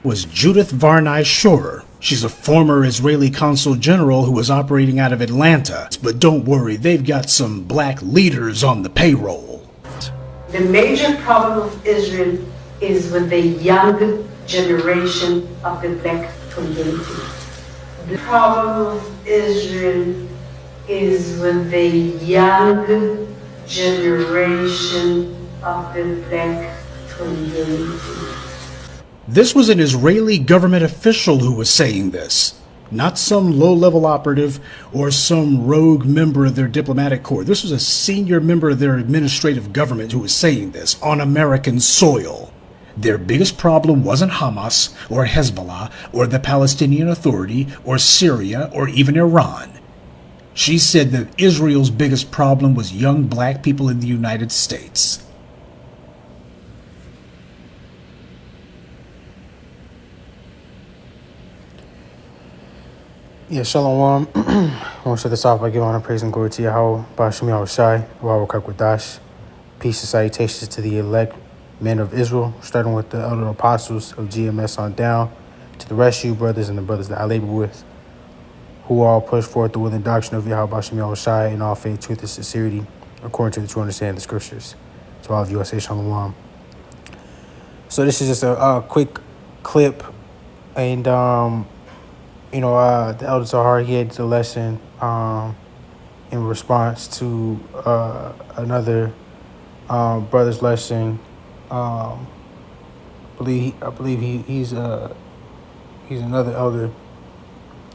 was Judith Varney Shorer. She's a former Israeli consul general who was operating out of Atlanta. But don't worry, they've got some black leaders on the payroll. The major problem of Israel is with the young generation of the black community. The problem of Israel is with the young generation of the black community. This was an Israeli government official who was saying this, not some low-level operative or some rogue member of their diplomatic corps. This was a senior member of their administrative government who was saying this on American soil. Their biggest problem wasn't Hamas or Hezbollah or the Palestinian Authority or Syria or even Iran. She said that Israel's biggest problem was young black people in the United States. Yeah, Shalom. I want to start this off by giving honor, praise, and glory to Yahweh, Ba'ashim Yahushai, Yahweh Kakwadash. Peace and salutations to the elect men of Israel, starting with the elder apostles of GMS on down, to the rest of you brothers and the brothers that I labor with, who all push forth the will and doctrine of Yahweh Ba'ashim Yahushai in all faith, truth, and sincerity, according to the true understanding of the scriptures. To all of you, I say Shalom. So this is just a quick clip, and the Elder Zahar, he had the lesson in response to another brother's lesson. I believe he's another elder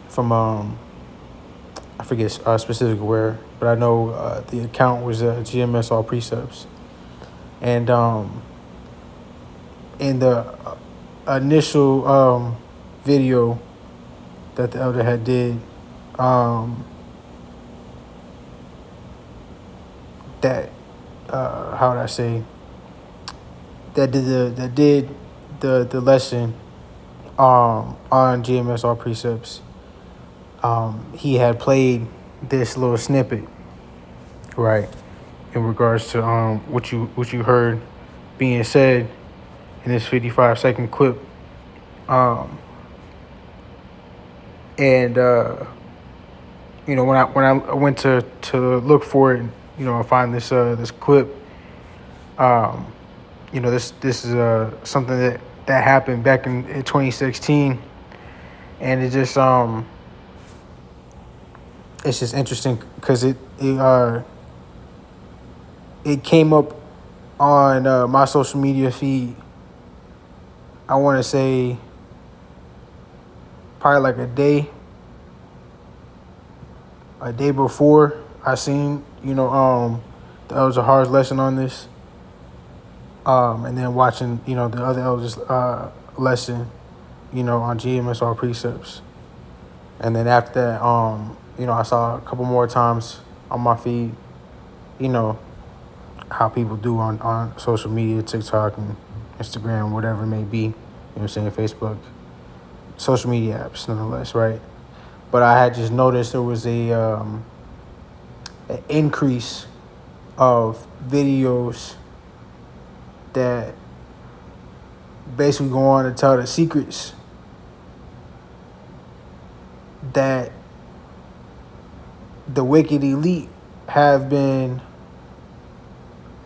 from I forget specifically where, but I know the account was GMS All Precepts, and in the initial video that the elder had did, that how would I say, that did the lesson on GMS All Precepts. He had played this little snippet, right, in regards to what you heard being said in this 55-second clip. And when I went to look for it, and find this this clip, this is something that happened back in 2016, and it just it's just interesting because it came up on my social media feed. I want to say probably like a day before I seen, the Elder Zahar's lesson on this. And then watching, the other elders' lesson, on GMS All Precepts. And then after that, I saw a couple more times on my feed, how people do on social media, TikTok and Instagram, whatever it may be, Facebook. Social media apps, nonetheless, right? But I had just noticed there was an increase of videos that basically go on to tell the secrets that the wicked elite have been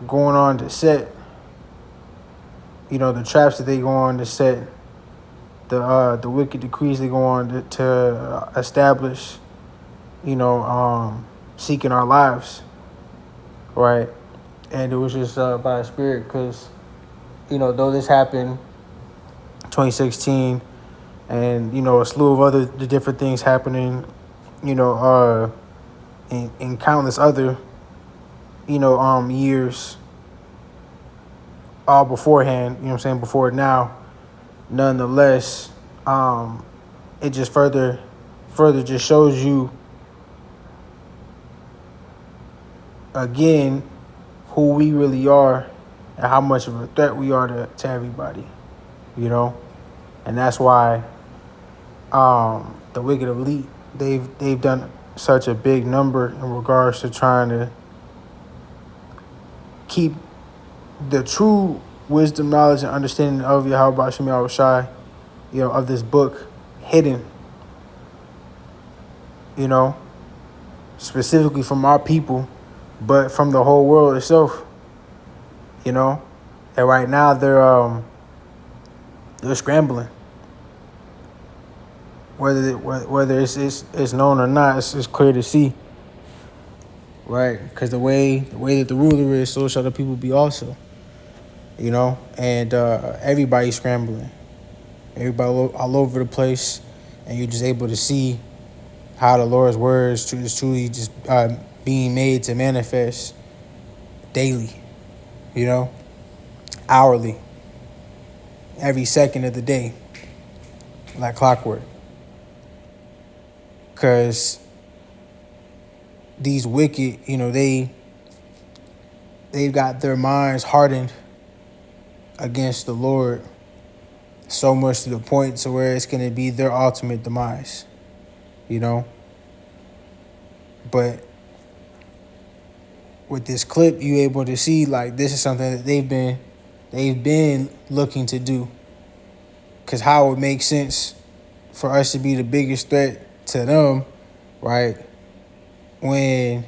going on to set, the traps that they go on to set, the wicked decrees they go on to establish, seeking our lives, right? And it was just by the Spirit, because, though this happened 2016, and, a slew of other different things happening, in countless other, years, all beforehand, before now, nonetheless, it just further just shows you again who we really are and how much of a threat we are to everybody, and that's why the wicked elite, they've done such a big number in regards to trying to keep the true wisdom, knowledge, and understanding of Yahweh Ba'ashim Yahushai of this book hidden, specifically from our people, but from the whole world itself, And right now they're scrambling. Whether it's known or not, it's clear to see, right? Because the way that the ruler is, so shall the people be also, And everybody's scrambling, everybody all over the place, and you're just able to see how the Lord's words is truly just being made to manifest daily, hourly, every second of the day, like clockwork. Because these wicked, they've got their minds hardened against the Lord so much to the point to where it's going to be their ultimate demise, But with this clip, you're able to see like this is something that they've been looking to do. Because how it makes sense for us to be the biggest threat to them, right? When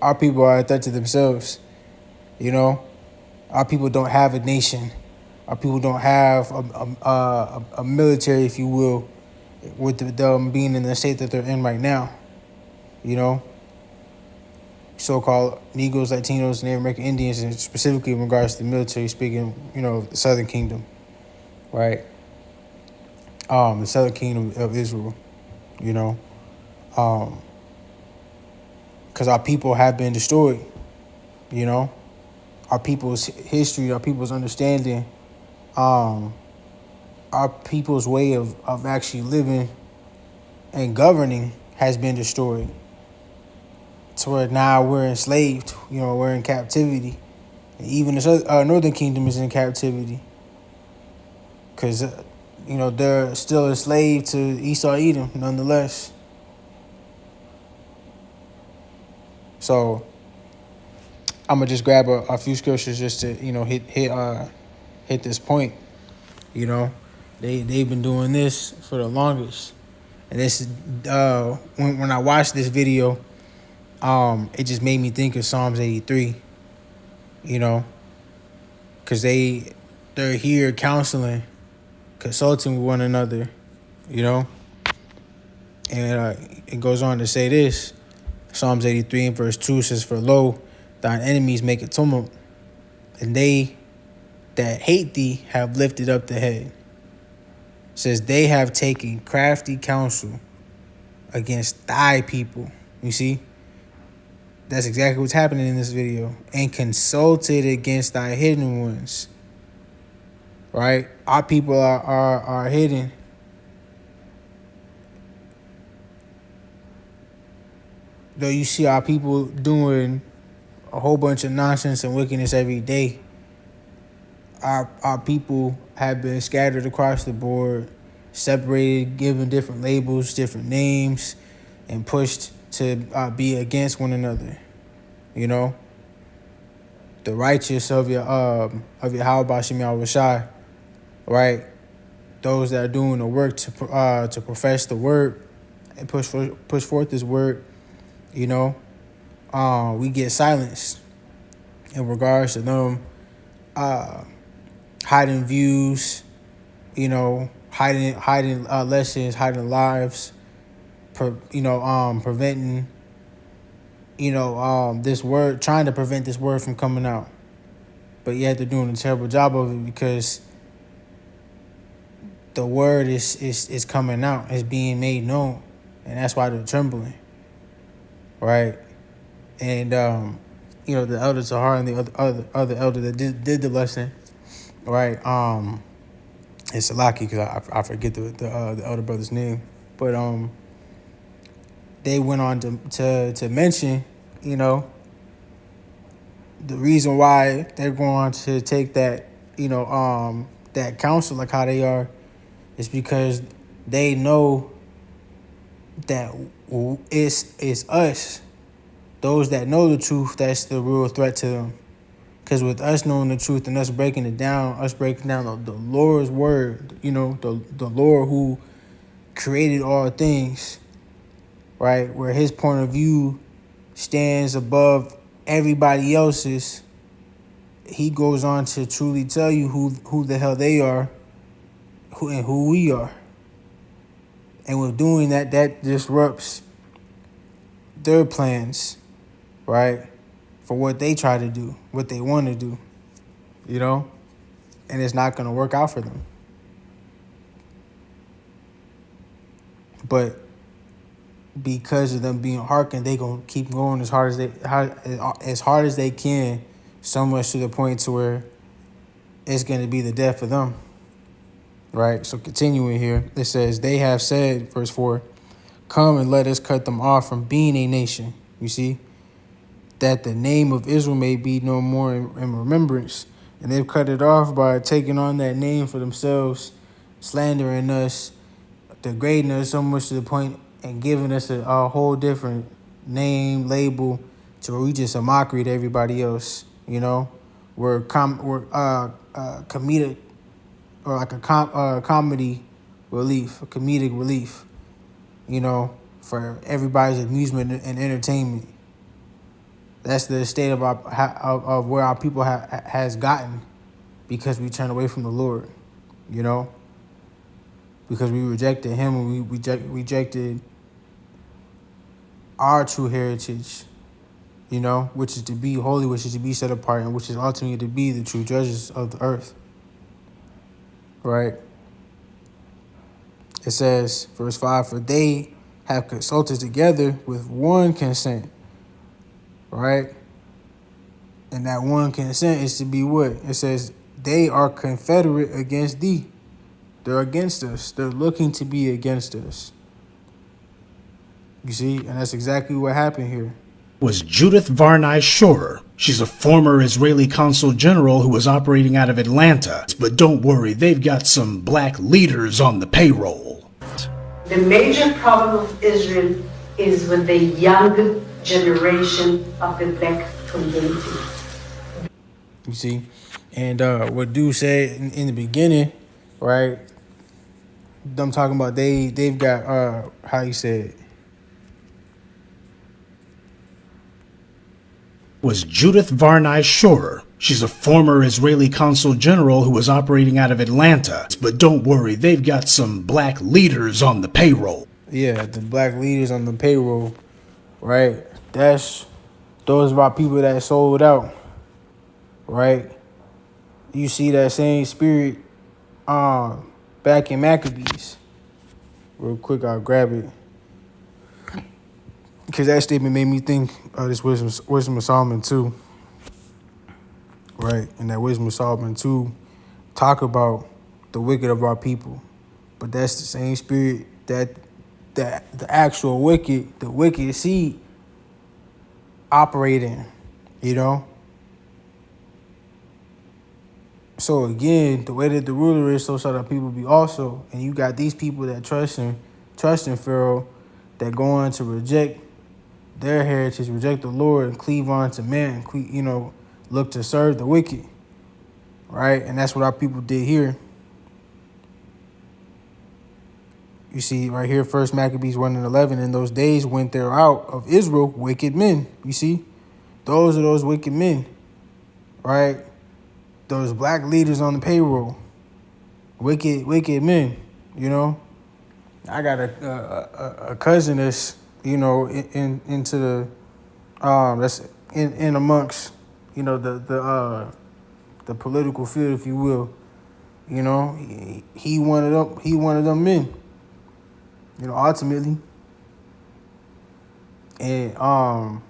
our people are a threat to themselves, Our people don't have a nation. Our people don't have a military, if you will, with them being in the state that they're in right now, So-called Negroes, Latinos, Native American Indians, and specifically in regards to the military, speaking, the Southern Kingdom, right? The Southern Kingdom of Israel, because our people have been destroyed, our people's history, our people's understanding, our people's way of actually living and governing has been destroyed. To where now we're enslaved, we're in captivity. And even the Northern Kingdom is in captivity. Because, they're still enslaved to Esau Edom, nonetheless. So I'm going to just grab a few scriptures just to, hit this point. They've been doing this for the longest. And this is, when I watched this video, it just made me think of Psalms 83, because they're here counseling, consulting with one another, And it goes on to say this. Psalms 83 and verse 2 says, "For lo, thine enemies make a tumult, and they that hate thee have lifted up the head." It says, "They have taken crafty counsel against thy people." You see? That's exactly what's happening in this video. "And consulted against thy hidden ones." Right? Our people are hidden. Though you see our people doing a whole bunch of nonsense and wickedness every day, our people have been scattered across the board, separated, given different labels, different names, and pushed to be against one another. The righteous of Yahweh Bashim Yahushai, right? Those that are doing the work to profess the word and push forth this word, we get silenced in regards to them hiding views, hiding lessons, hiding lives, preventing, this word, trying to prevent this word from coming out. But yet they're doing a terrible job of it because the word is coming out, it's being made known, and that's why they're trembling, right? And the elder Tahar and the other elder that did the lesson, right? It's Salaki, because I forget the elder brother's name, but they went on to mention, the reason why they're going to take that, that counsel like how they are, is because they know that it's us, those that know the truth, that's the real threat to them. Because with us knowing the truth and us breaking it down, the Lord's word, the Lord who created all things, right? Where his point of view stands above everybody else's, he goes on to truly tell you who the hell they are, who we are. And with doing that, that disrupts their plans, right? For what they try to do, what they want to do, and it's not going to work out for them. But because of them being hearkened, they gonna keep going as hard as they can, so much to the point to where it's going to be the death of them, right? So continuing here, it says, they have said, verse 4, come and let us cut them off from being a nation. You see, that the name of Israel may be no more in remembrance. And they've cut it off by taking on that name for themselves, slandering us, degrading us so much to the point and giving us a whole different name, label, to where we just a mockery to everybody else. We're comedic, or like a comedy relief, a comedic relief, for everybody's amusement and entertainment. That's the state of where our people has gotten, because we turned away from the Lord, because we rejected him and we rejected our true heritage, which is to be holy, which is to be set apart, and which is ultimately to be the true judges of the earth, right? It says, verse 5, for they have consulted together with one consent, right? And that one consent is to be what? It says, they are confederate against thee. They're against us. They're looking to be against us. You see? And that's exactly what happened here. Was Judith Varney Shorer. She's a former Israeli consul general who was operating out of Atlanta. But don't worry, they've got some black leaders on the payroll. The major problem of Israel is with the young generation of the black community. You see? And what dude said in the beginning, right? Them talking about they've got how you said. Was Judith Varney Shorer. She's a former Israeli consul general who was operating out of Atlanta. But don't worry, they've got some black leaders on the payroll. Yeah, the black leaders on the payroll, right? Those are our people that sold out, right? You see that same spirit back in Maccabees. Real quick, I'll grab it. Because that statement made me think of this Wisdom of Solomon 2. Right? And that Wisdom of Solomon 2 talk about the wicked of our people. But that's the same spirit that the actual wicked, the wicked seed operate in, So again, the way that the ruler is, so shall the people be also. And you got these people that trust in Pharaoh, that go on to reject their heritage, reject the Lord, and cleave on to man, look to serve the wicked, right? And that's what our people did here. You see right here, 1 Maccabees 1:11, in those days went there out of Israel wicked men. You see, those are those wicked men, right? Those black leaders on the payroll, wicked men, I got a cousin that's, into the that's in amongst, the political field, if you will. He one of them men. Ultimately. And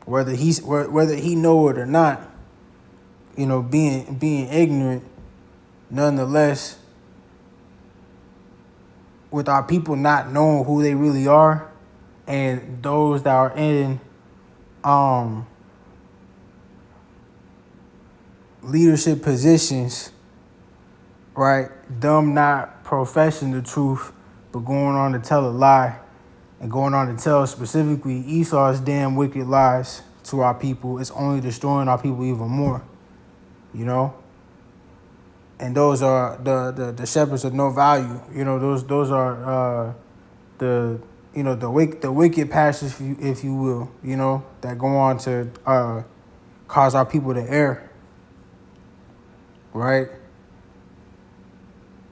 whether he know it or not, being ignorant, nonetheless, with our people not knowing who they really are, and those that are in leadership positions, right? Them not professing the truth, but going on to tell a lie, and going on to tell specifically Esau's damn wicked lies to our people. It's only destroying our people even more. you know. And those are the shepherds of no value. You know, those are the the wicked pastors, if you will, you know, that go on to cause our people to err, right?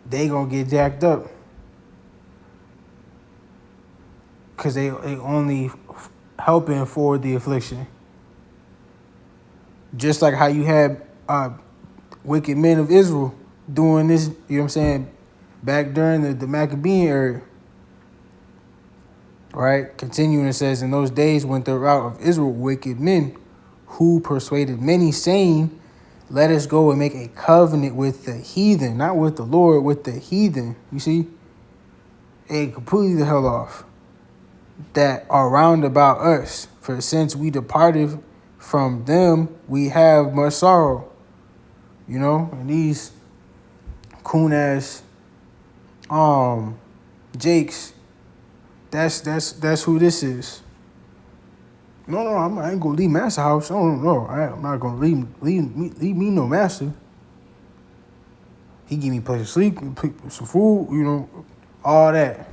They gonna get jacked up because they only helping for the affliction. Just like how you had wicked men of Israel doing this, you know what I'm saying, back during the Maccabean era, right? Continuing, it says, in those days went throughout of Israel wicked men who persuaded many, saying, let us go and make a covenant with the heathen, not with the Lord, with the heathen. You see? They completely the hell off that are round about us. For since we departed from them, we have much sorrow. You know? And these coon ass Jakes, that's who this is. No, I ain't gonna leave master house. No, I'm not gonna leave me no master. He give me a place to sleep, some food, you know, all that.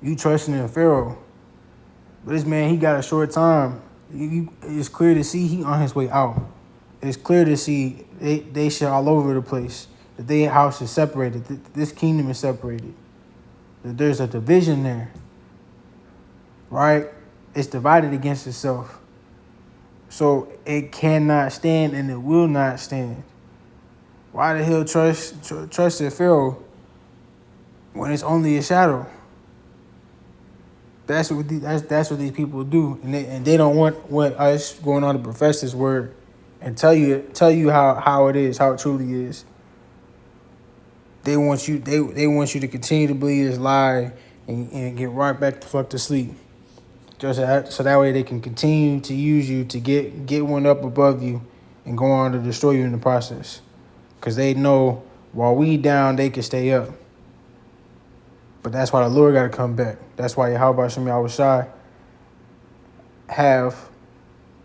You trusting in Pharaoh, but this man, he got a short time. It's clear to see he on his way out. It's clear to see they shit all over the place. That their house is separated. This kingdom is separated. That there's a division there. Right? It's divided against itself. So it cannot stand and it will not stand. Why the hell trust in Pharaoh when it's only a shadow? That's what these people do, and they don't want us going on to profess this word and tell you how it is, how it truly is. They want you to continue to believe this lie and get right back the fuck to sleep. So that way they can continue to use you to get one up above you and go on to destroy you in the process. Because they know while we down, they can stay up. But that's why the Lord got to come back. That's why Yahweh Shem Yahushai have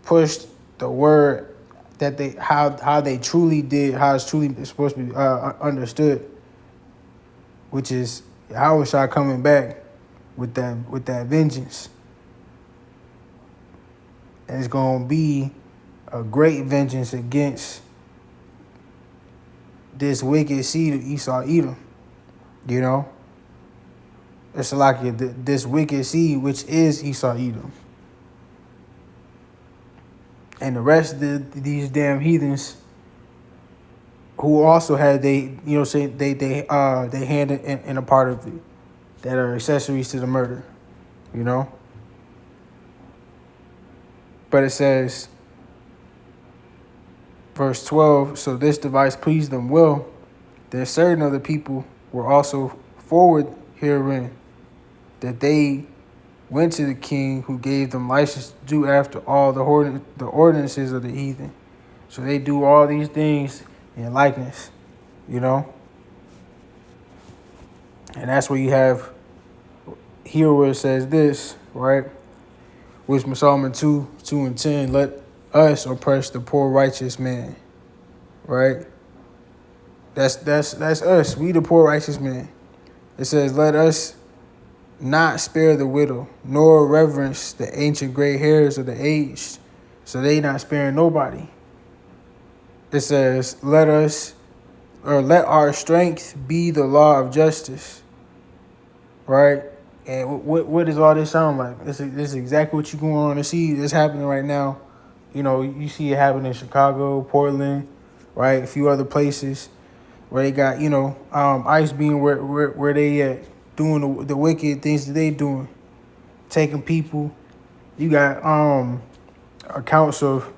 pushed the word that how they truly did, how it's truly supposed to be understood, which is Yahweh coming back with that vengeance. And it's going to be a great vengeance against this wicked seed of Esau Edom. You know? It's like this wicked seed, which is Esau Edom. And the rest of these damn heathens who also had they hand in a part of it, that are accessories to the murder, you know? But it says, verse 12, so this device pleased them well, that certain other people were also forward herein, that they went to the king who gave them license to do after all the ordinances of the heathen. So they do all these things in likeness, you know? And that's where you have here where it says this, right? Which Psalm 2 and 10, let us oppress the poor righteous man, right? That's us. We the poor righteous man. It says, let us not spare the widow, nor reverence the ancient gray hairs of the aged. So they not sparing nobody. It says, let our strength be the law of justice. Right? And what does all this sound like? This is exactly what you're going on to see. This happening right now. You know, you see it happening in Chicago, Portland, right? A few other places where they got, ICE being where they at, doing the wicked things that they doing, taking people. You got accounts of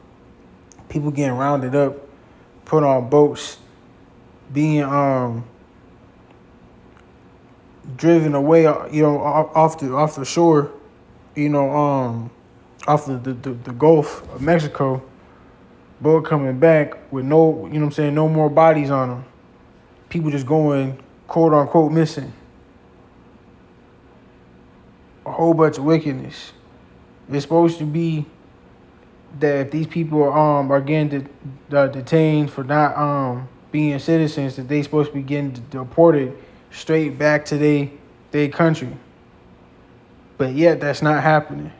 people getting rounded up, put on boats, being driven away, off the shore, off the Gulf of Mexico, boat coming back with no more bodies on them. People just going, quote unquote, missing. A whole bunch of wickedness. It's supposed to be that if these people are getting detained for not being citizens, that they supposed to be getting deported straight back to their country. But yet that's not happening.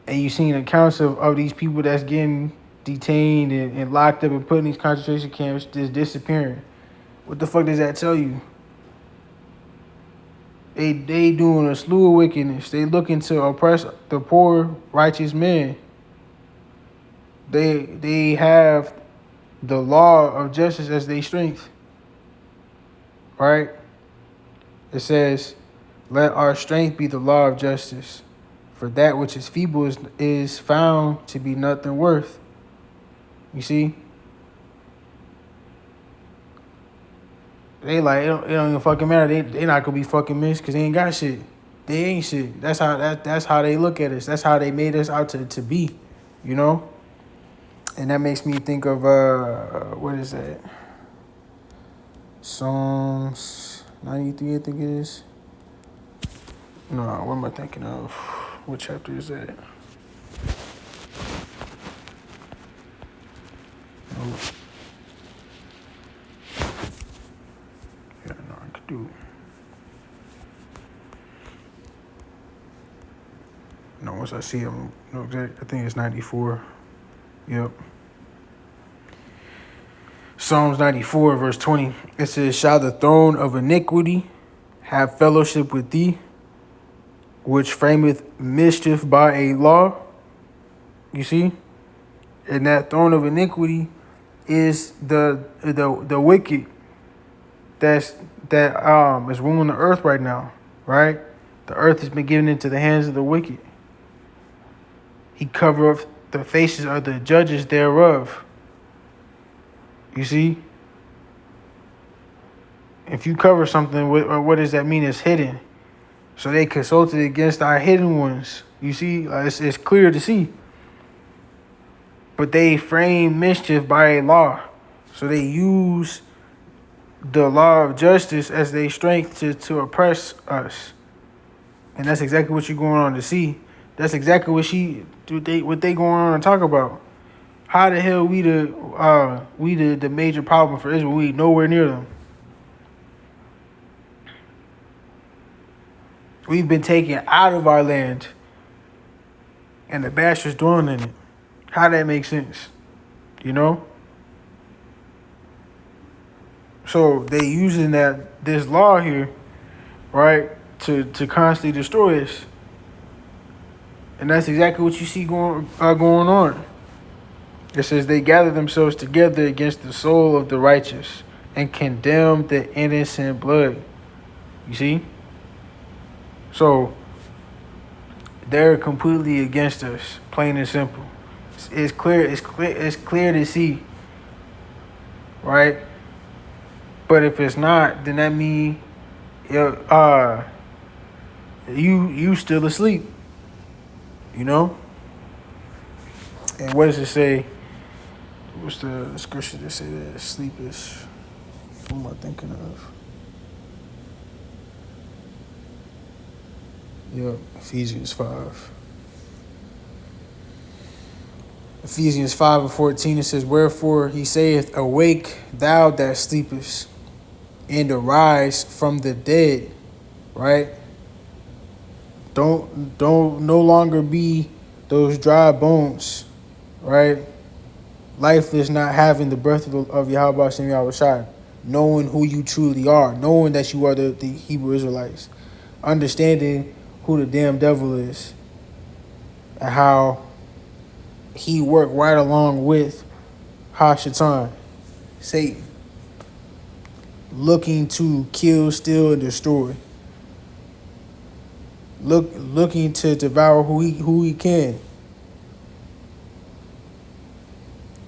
And you seen accounts of these people that's getting detained and locked up and put in these concentration camps just disappearing. What the fuck does that tell you? They doing a slew of wickedness. They looking to oppress the poor, righteous men. They have the law of justice as their strength. Right? It says, let our strength be the law of justice. For that which is feeble is found to be nothing worth. You see? They like, it don't even fucking matter. They not gonna be fucking missed because they ain't got shit. They ain't shit. That's how they look at us. That's how they made us out to be, you know? And that makes me think of, what is that? Psalms 93, I think it is. No, what am I thinking of? What chapter is that? Oh. Yeah, no, I could do. No, once I see them, no exact. I think it's 94. Yep. Psalms 94, verse 20. It says, shall the throne of iniquity have fellowship with thee, which frameth mischief by a law? You see? And that throne of iniquity is the wicked that is ruling the earth right now, right? The earth has been given into the hands of the wicked. He covereth the faces of the judges thereof. You see? If you cover something, what does that mean? It's hidden. So they consulted against our hidden ones. You see? It's clear to see. But they frame mischief by a law. So they use the law of justice as their strength to oppress us. And that's exactly what you're going on to see. That's exactly what they going on to talk about. How the hell we the major problem for Israel? We nowhere near them. We've been taken out of our land, and the bastards dwelling in it. How that makes sense, you know? So they using this law here, right, to constantly destroy us, and that's exactly what you see going on. It says they gather themselves together against the soul of the righteous and condemn the innocent blood. You see? So they're completely against us, plain and simple. It's clear to see, right? But if it's not, then that means you still asleep, you know? And what does it say? What's the scripture that say that sleep is? What am I thinking of? Yep, Ephesians 5. Ephesians 5:14, it says, wherefore he saith, awake thou that sleepest, and arise from the dead, right? Don't no longer be those dry bones, right? Lifeless, not having the breath of Yahweh Hashem Yahushua, knowing who you truly are, knowing that you are the Hebrew Israelites, understanding who the damn devil is, and how he worked right along with Hashatan, Satan, looking to kill, steal, and destroy. Looking to devour who he can.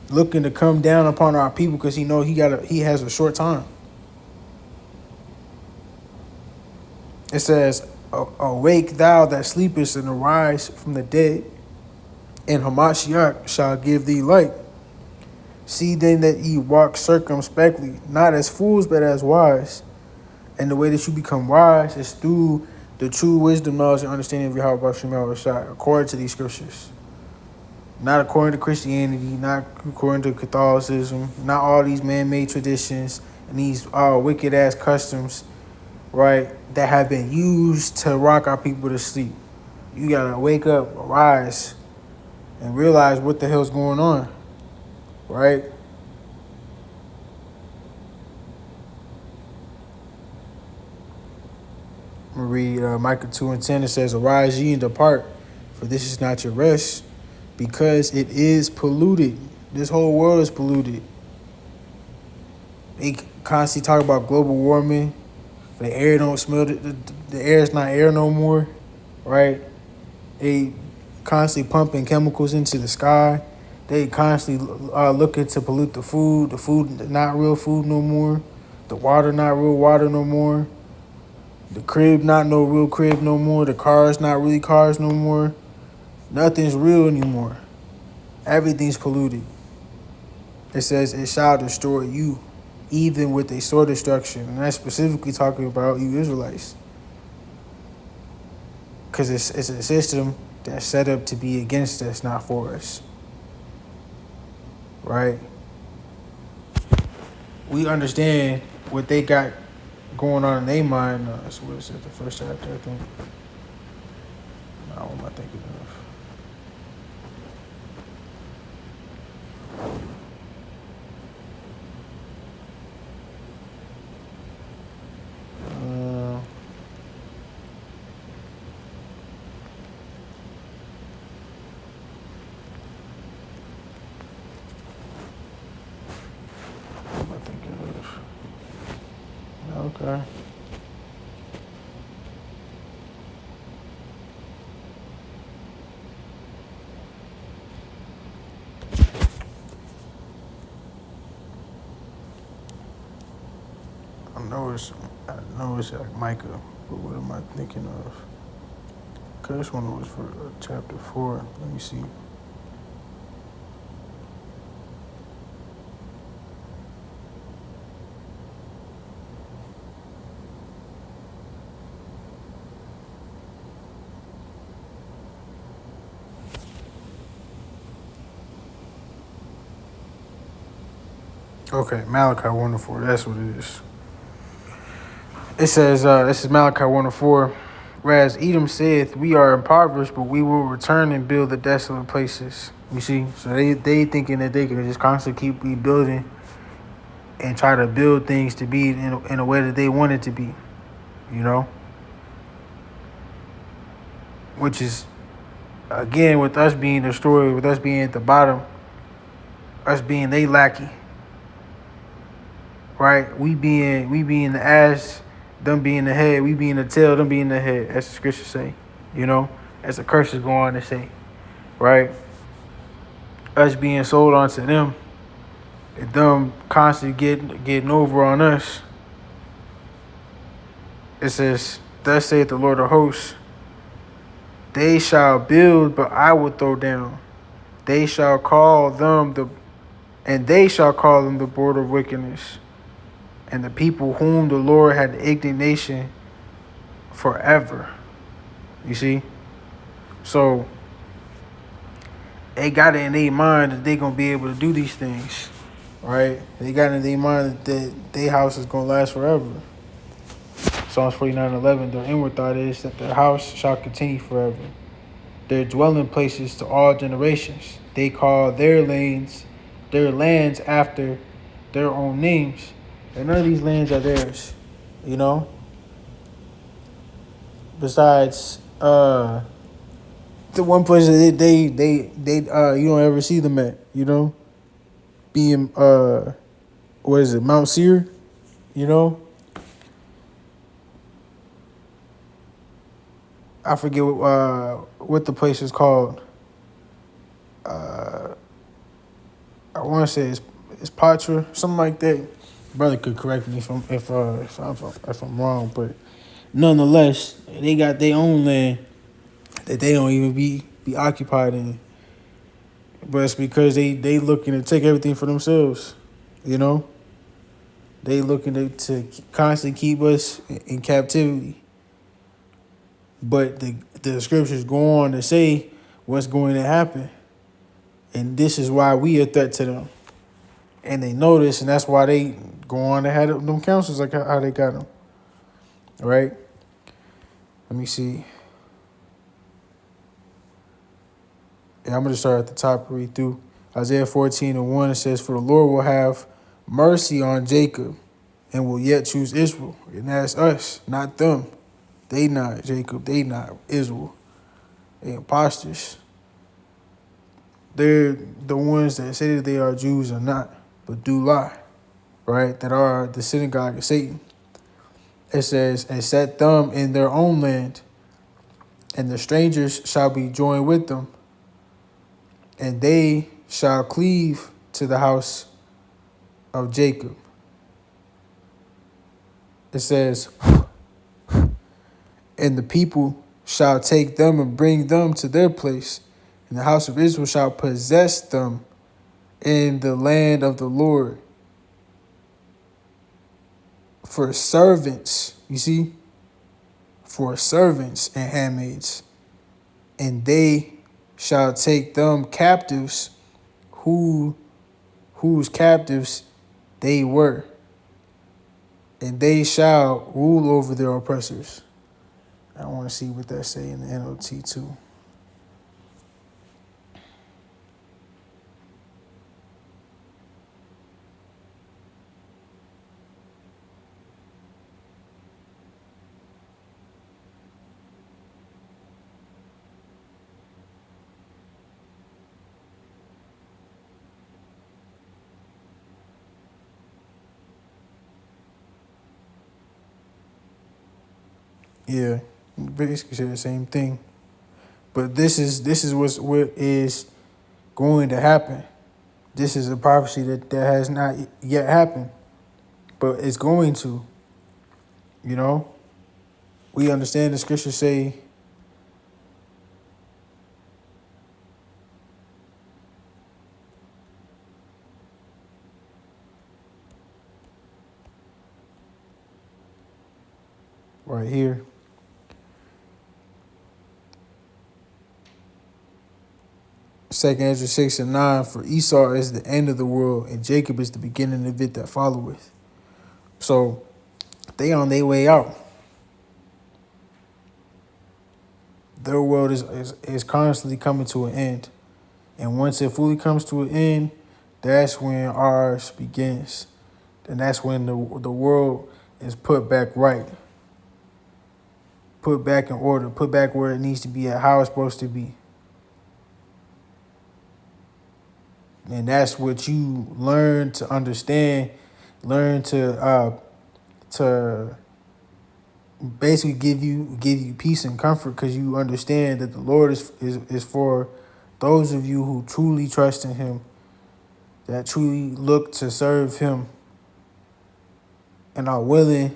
Looking to come down upon our people because he know he has a short time. It says, awake thou that sleepest, and arise from the dead, and Hamashiach shall give thee light. See then that ye walk circumspectly, not as fools, but as wise. And the way that you become wise is through the true wisdom, knowledge, and understanding of Yahweh Hashem Yahushua, according to these scriptures. Not according to Christianity, not according to Catholicism, not all these man-made traditions and these wicked-ass customs, right, that have been used to rock our people to sleep. You gotta wake up, arise, and realize what the hell's going on, right? I'm gonna read Micah 2:10. It says, "Arise ye and depart, for this is not your rest, because it is polluted." This whole world is polluted. They constantly talk about global warming. The air don't smell. The air is not air no more, right? They constantly pumping chemicals into the sky. They constantly looking to pollute the food. The food not real food no more. The water not real water no more. The crib not no real crib no more. The cars not really cars no more. Nothing's real anymore. Everything's polluted. It says it shall destroy you, even with a sword destruction. And that's specifically talking about you Israelites. Because it's a system that's set up to be against us, not for us. Right? We understand what they got going on in their mind. So what is it? The first chapter, I think. No, what am I thinking of? What am I thinking of? Okay. I know it's like Micah, but what am I thinking of? Cause this one was for chapter 4. Let me see. Okay, Malachi 1:4. That's what it is. It says, this is Malachi 1:4. Whereas Edom saith, we are impoverished, but we will return and build the desolate places. You see? So they thinking that they can just constantly keep rebuilding and try to build things to be in a way that they want it to be. You know? Which is, again, with us being destroyed, with us being at the bottom, us being they lackey. Right? We being the ass, them being the head, we being the tail, them being the head, as the scriptures say, you know, as the curses go on to say, right? Us being sold onto them, and them constantly getting over on us. It says, thus saith the Lord of hosts, they shall build, but I will throw down. They shall call them the border of wickedness, and the people whom the Lord had indignation forever. You see? So they got it in their mind that they're going to be able to do these things, right? They got it in their mind that their house is going to last forever. Psalms 49:11, their inward thought is that their house shall continue forever. Their dwelling places to all generations. They call their lands after their own names. And none of these lands are theirs, you know? Besides, the one place that they you don't ever see them at, you know? Being, what is it, Mount Seir, you know? I forget what the place is called. I want to say it's Patra, something like that. Brother could correct me if I'm wrong, but nonetheless, they got their own land that they don't even be occupied in. But it's because they looking to take everything for themselves, you know? They looking to constantly keep us in captivity. But the scriptures go on to say what's going to happen. And this is why we a threat to them. And they know this, and that's why they go on and have them councils like how they got them. All right? Let me see. Yeah, I'm going to start at the top and read through. Isaiah 14:1, it says, "For the Lord will have mercy on Jacob and will yet choose Israel." And that's us, not them. They not Jacob. They not Israel. They imposters. They're the ones that say that they are Jews or not, but do lie, right? That are the synagogue of Satan. It says, "And set them in their own land, and the strangers shall be joined with them, and they shall cleave to the house of Jacob." It says, "And the people shall take them and bring them to their place, and the house of Israel shall possess them in the land of the Lord for servants." You see? For servants and handmaids. "And they shall take them captives whose captives they were, and they shall rule over their oppressors." I want to see what that say in the NLT too. Yeah, basically say the same thing. But this is what is going to happen. This is a prophecy that has not yet happened, but it's going to. You know, we understand the scriptures say, right here, Second Ezra 6:9, "For Esau is the end of the world, and Jacob is the beginning of it that followeth." So they on their way out. Their world is constantly coming to an end. And once it fully comes to an end, that's when ours begins. And that's when the world is put back right. Put back in order. Put back where it needs to be at, how it's supposed to be. And that's what you learn to understand, learn to basically give you peace and comfort, because you understand that the Lord is for those of you who truly trust in him, that truly look to serve him, and are willing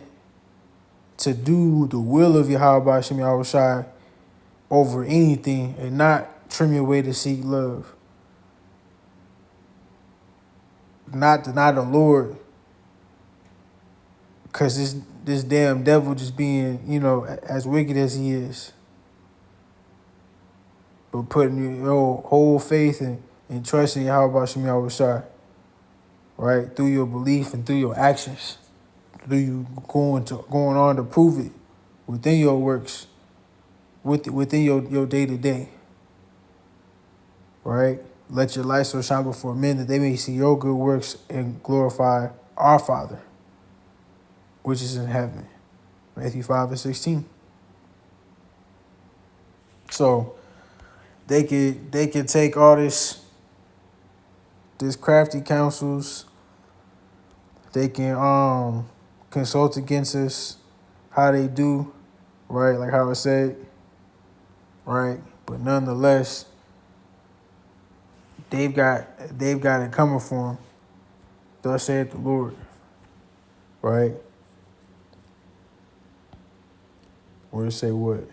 to do the will of Yahweh Shem Yahushai over anything, and not trim your way to seek love. Not deny the Lord, because this damn devil just being, as wicked as he is. But putting your whole faith and trust in Yahweh Shem Yahushai, right? Through your belief and through your actions. Through you going on to prove it within your works, within your day-to-day. Right? "Let your light so shine before men that they may see your good works and glorify our Father, which is in heaven." Matthew 5:16. So they could take all this crafty counsels. They can consult against us, how they do, right? Like how it said, right? But nonetheless, they've got it coming for them. Thus saith the Lord, right? Where it say what?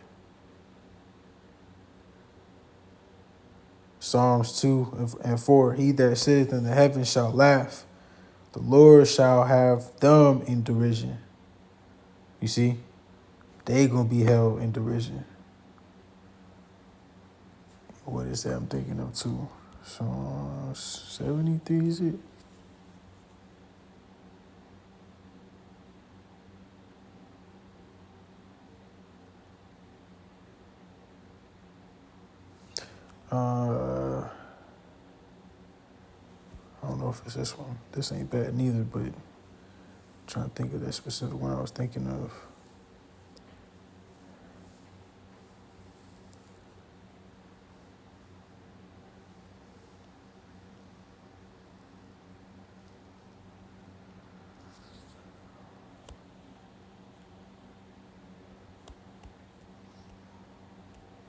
Psalms 2:4. "He that sitteth in the heavens shall laugh. The Lord shall have them in derision." You see? They gonna be held in derision. What is that I'm thinking of too? Psalm 73, is it? I don't know if it's this one. This ain't bad neither, but I'm trying to think of that specific one I was thinking of.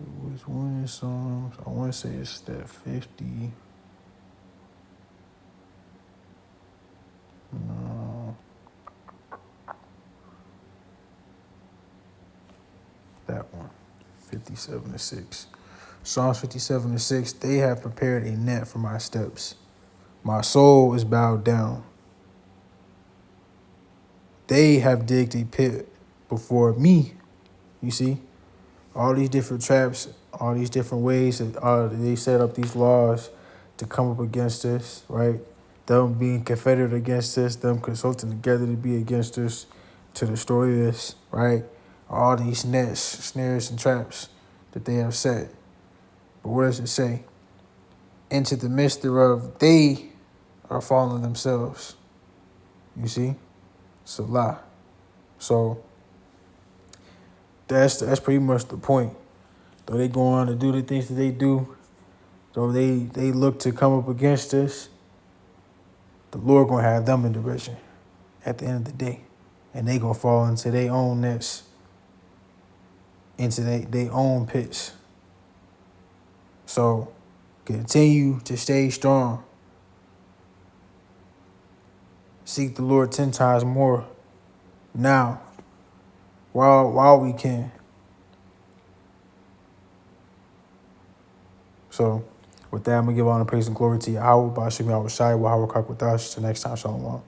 It was one in Psalms. I want to say it's that 50. No. That one. 57-6. Psalms 57-6. They have prepared a net for my steps. My soul is bowed down. They have digged a pit before me. You see? All these different traps, all these different ways that they set up these laws to come up against us, right? Them being confederate against us, them consulting together to be against us, to destroy us, right? All these nets, snares, and traps that they have set. But what does it say? Into the midst thereof, they are falling themselves. You see? It's a lie. So that's pretty much the point. Though they go on to do the things that they do, though they look to come up against us, the Lord gonna have them in derision at the end of the day. And they gonna fall into their own nets, into their own pits. So continue to stay strong. Seek the Lord 10 times more now, while we can. So with that, I'm going to give honor, praise, and glory to Yahweh, Bashim Yahweh Shai, Wahawah Kakwadash. Till next time, Shalom.